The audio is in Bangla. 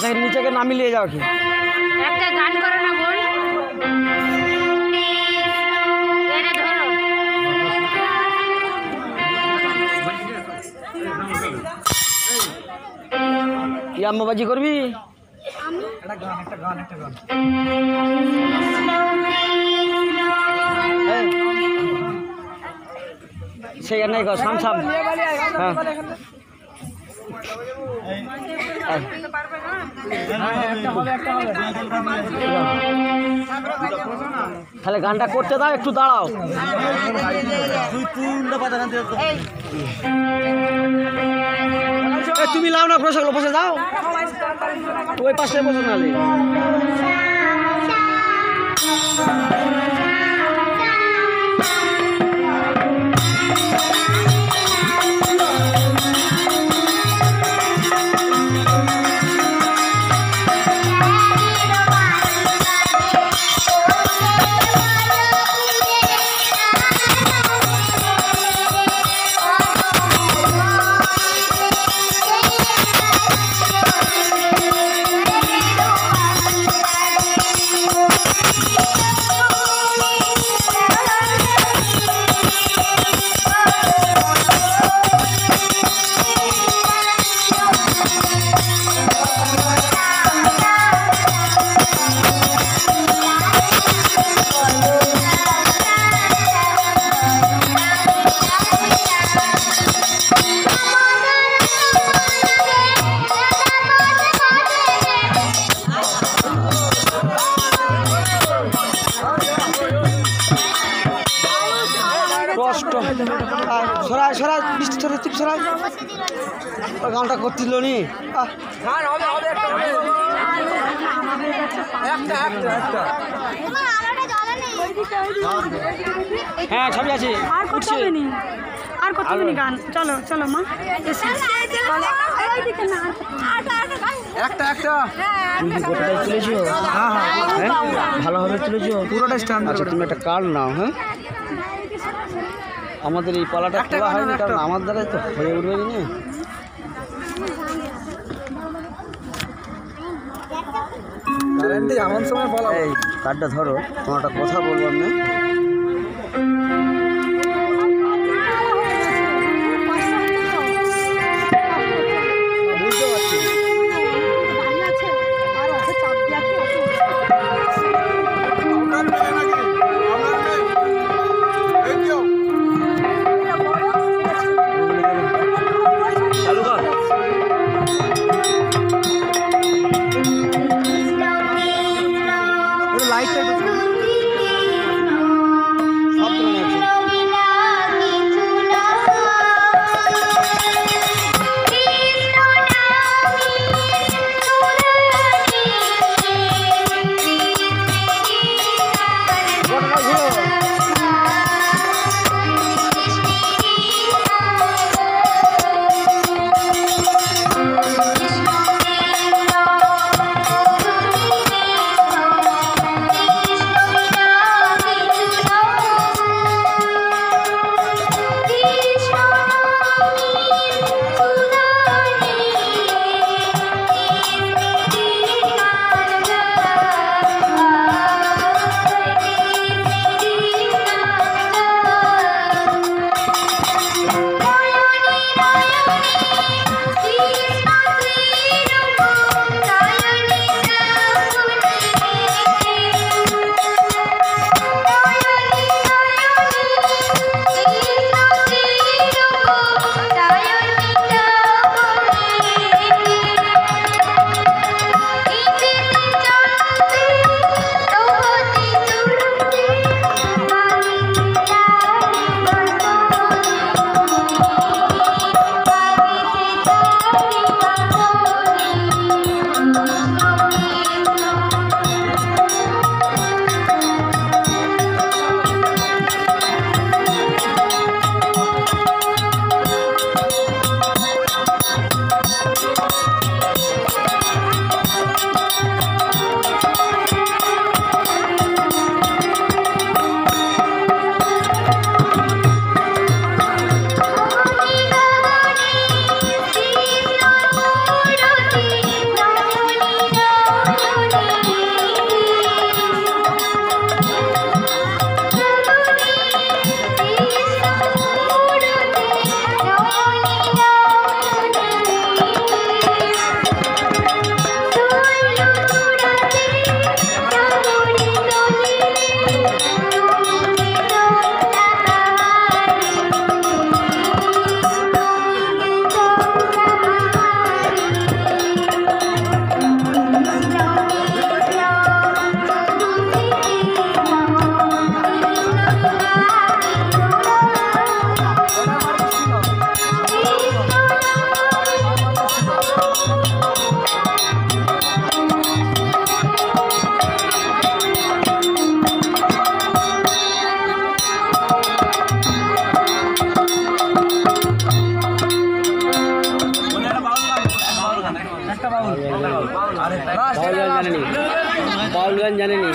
আচ্ছা নিচেকে না মিলিয়ে যাও কি একটা গান করো না বল এরে ধরো কি আম্মাবাজি করবি সেই নাই গো সাম সাম হ্যাঁ তাহলে গানটা করতে দাও একটু দাঁড়াও তুমি লাও না প্রসাদ বসে যাও ওই পাশে বসে নালে কষ্ট সরাই সরাই বৃষ্টি সরাই চিপ সরাই গানটা করছিল নি হ্যাঁ ছবি আছে আর করতে হবে নি আর করতে হবে নি গান চলো চলো মা একটা একটা তুমি কি গোটাটাই তুলেছো হ্যাঁ ভালোভাবে তুলেছো পুরোটা স্ট্যান্ড আচ্ছা তুমি একটা কার্ড নাও হ্যাঁ আমাদের এই পালাটা খোলা হয়নি কারণ আমার দ্বারাই তো হয়ে উঠবে না এমন সময় বলা এই কার্ডটা ধরো তোমার একটা কথা বলবার না বুঝতে পারছি গান জানেনি।